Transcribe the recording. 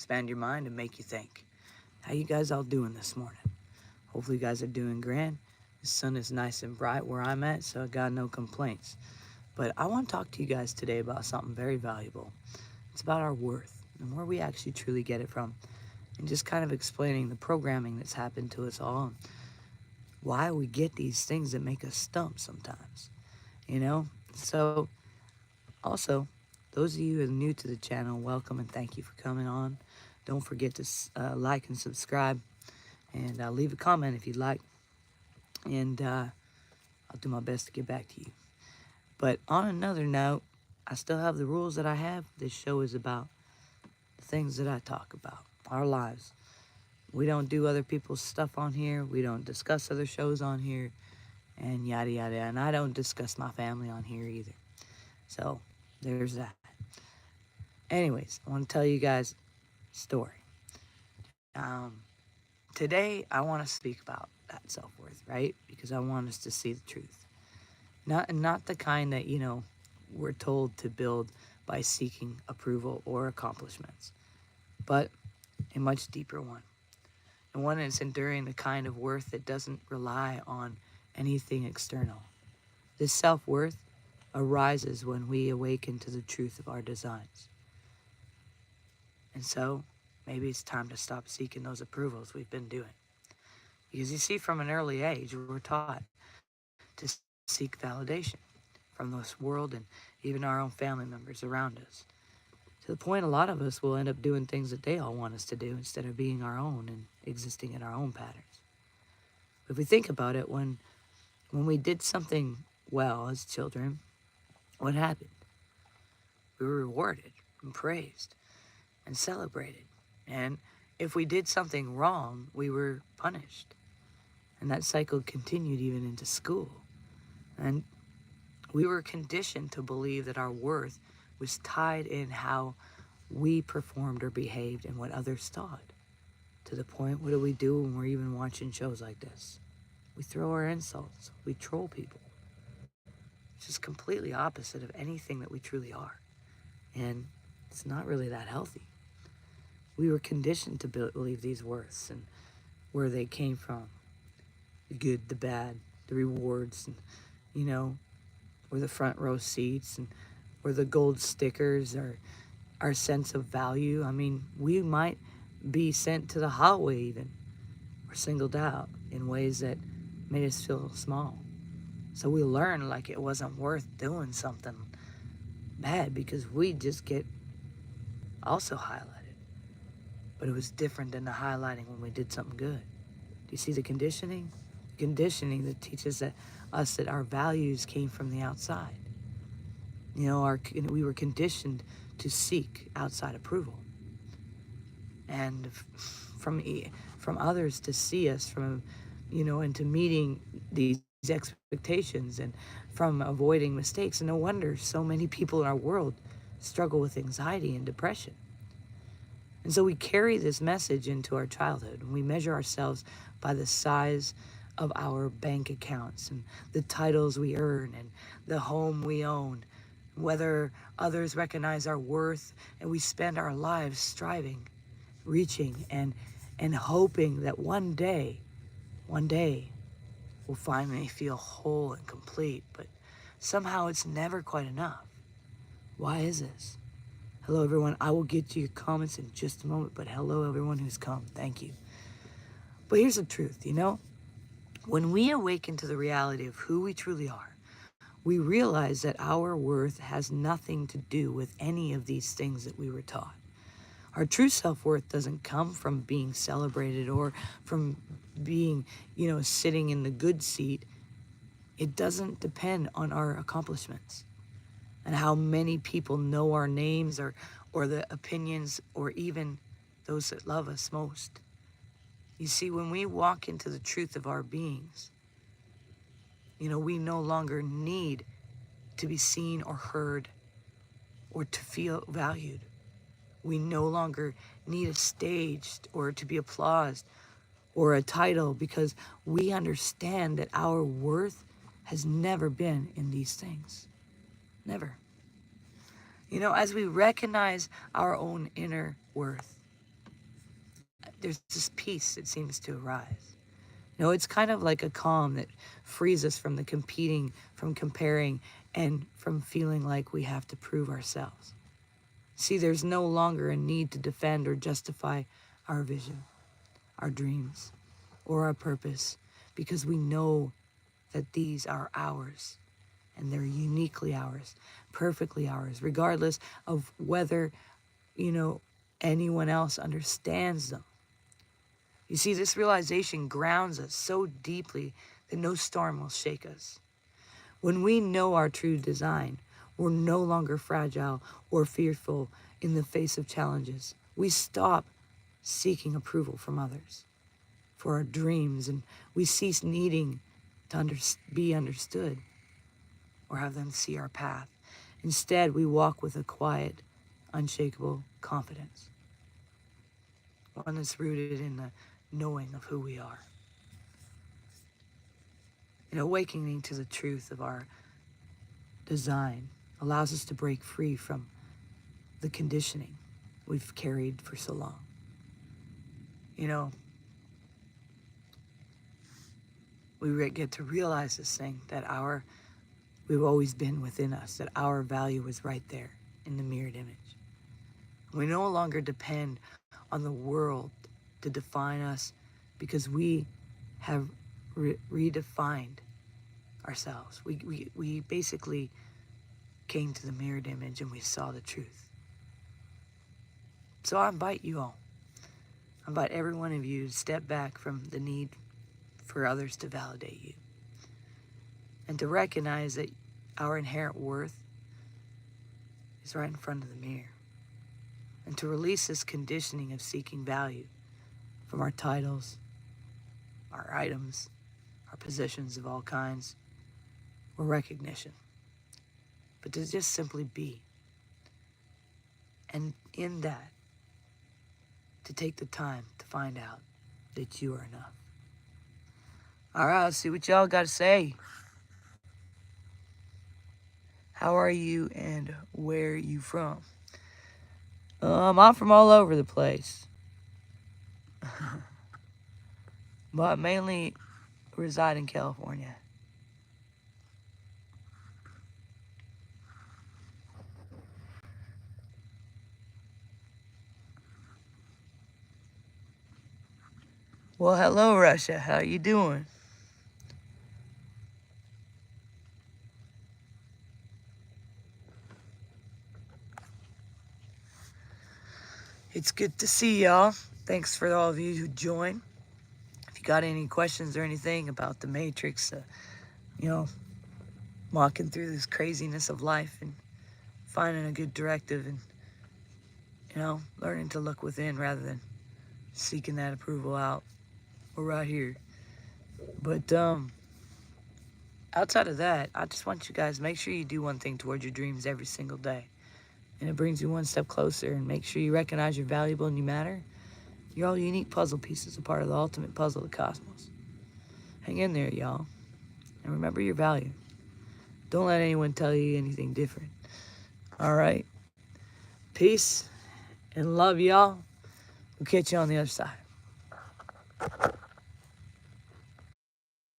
expand your mind and make you think. How you guys all doing this morning? Hopefully you guys are doing grand. The sun is nice and bright where I'm at, so I got no complaints. But I want to talk to you guys today about something very valuable. It's about our worth and where we actually truly get it from. And just kind of explaining the programming that's happened to us all and why we get these things that make us stump sometimes. You know? So, also, those of you who are new to the channel, welcome and thank you for coming on. Don't forget to like and subscribe, and leave a comment if you'd like, and I'll do my best to get back to you. But on another note, I still have the rules that I have. This show is about the things that I talk about, our lives. We don't do other people's stuff on here. We don't discuss other shows on here, and yada yada. And I don't discuss my family on here either. So there's that. Anyways, I want to tell you guys a story. Today I want to speak about that self-worth, right? Because I want us to see the truth. Not the kind that, we're told to build by seeking approval or accomplishments, but a much deeper one. And one that's enduring the kind of worth that doesn't rely on anything external. This self-worth arises when we awaken to the truth of our designs. And so, maybe it's time to stop seeking those approvals we've been doing. Because you see, from an early age, we're taught to seek validation from this world and even our own family members around us. To the point a lot of us will end up doing things that they all want us to do instead of being our own and existing in our own patterns. If we think about it, when we did something well as children, what happened? We were rewarded and praised and celebrated. And if we did something wrong, we were punished. And that cycle continued even into school. And we were conditioned to believe that our worth was tied in how we performed or behaved and what others thought. To the point, what do we do when we're even watching shows like this? We throw our insults. We troll people. It's just completely opposite of anything that we truly are. And it's not really that healthy. We were conditioned to believe these worths and where they came from. The good, the bad, the rewards, and, or the front row seats, and or the gold stickers, or our sense of value. I mean, we might be sent to the hallway even, or singled out in ways that made us feel small. So we learned like it wasn't worth doing something bad because we just get also highlighted. But it was different than the highlighting when we did something good. Do you see the conditioning? The conditioning that teaches us that our values came from the outside. We were conditioned to seek outside approval. And from others to see us, into meeting these expectations and from avoiding mistakes. And no wonder so many people in our world struggle with anxiety and depression. And so we carry this message into our childhood. And we measure ourselves by the size of our bank accounts and the titles we earn and the home we own, whether others recognize our worth, and we spend our lives striving, reaching, and hoping that one day, we'll finally feel whole and complete, but somehow it's never quite enough. Why is this? Hello, everyone. I will get to your comments in just a moment, but hello, everyone who's come. Thank you. But here's the truth, when we awaken to the reality of who we truly are, we realize that our worth has nothing to do with any of these things that we were taught. Our true self-worth doesn't come from being celebrated or from being, sitting in the good seat. It doesn't depend on our accomplishments and how many people know our names or the opinions or even those that love us most. You see, when we walk into the truth of our beings, we no longer need to be seen or heard or to feel valued. We no longer need a stage or to be applauded or a title because we understand that our worth has never been in these things. Never. As we recognize our own inner worth, there's this peace that seems to arise. No, it's kind of like a calm that frees us from the competing, from comparing, and from feeling like we have to prove ourselves. See, there's no longer a need to defend or justify our vision, our dreams, or our purpose, because we know that these are ours, and they're uniquely ours, perfectly ours, regardless of whether, anyone else understands them. You see, this realization grounds us so deeply that no storm will shake us. When we know our true design, we're no longer fragile or fearful in the face of challenges. We stop seeking approval from others for our dreams, and we cease needing to be understood or have them see our path. Instead, we walk with a quiet, unshakable confidence, one that's rooted in the knowing of who we are. And awakening to the truth of our design allows us to break free from the conditioning we've carried for so long. We get to realize this thing, that we've always been within us, that our value is right there in the mirrored image. We no longer depend on the world to define us, because we have redefined ourselves. We basically came to the mirrored image and we saw the truth. So I invite you all, I invite every one of you to step back from the need for others to validate you, and to recognize that our inherent worth is right in front of the mirror, and to release this conditioning of seeking value from our titles, our items, our possessions of all kinds, or recognition, but to just simply be. And in that, to take the time to find out that you are enough. All right, let's see what y'all got to say. How are you and where are you from? I'm from all over the place. But mainly reside in California. Well, hello, Russia. How you doing? It's good to see y'all. Thanks for all of you who joined. If you got any questions or anything about the Matrix, walking through this craziness of life and finding a good directive, and, learning to look within rather than seeking that approval out, we're right here. But outside of that, I just want you guys to make sure you do one thing towards your dreams every single day. And it brings you one step closer, and make sure you recognize you're valuable and you matter. You're all unique puzzle pieces, a part of the ultimate puzzle of the cosmos. Hang in there, y'all. And remember your value. Don't let anyone tell you anything different. All right? Peace and love, y'all. We'll catch you on the other side.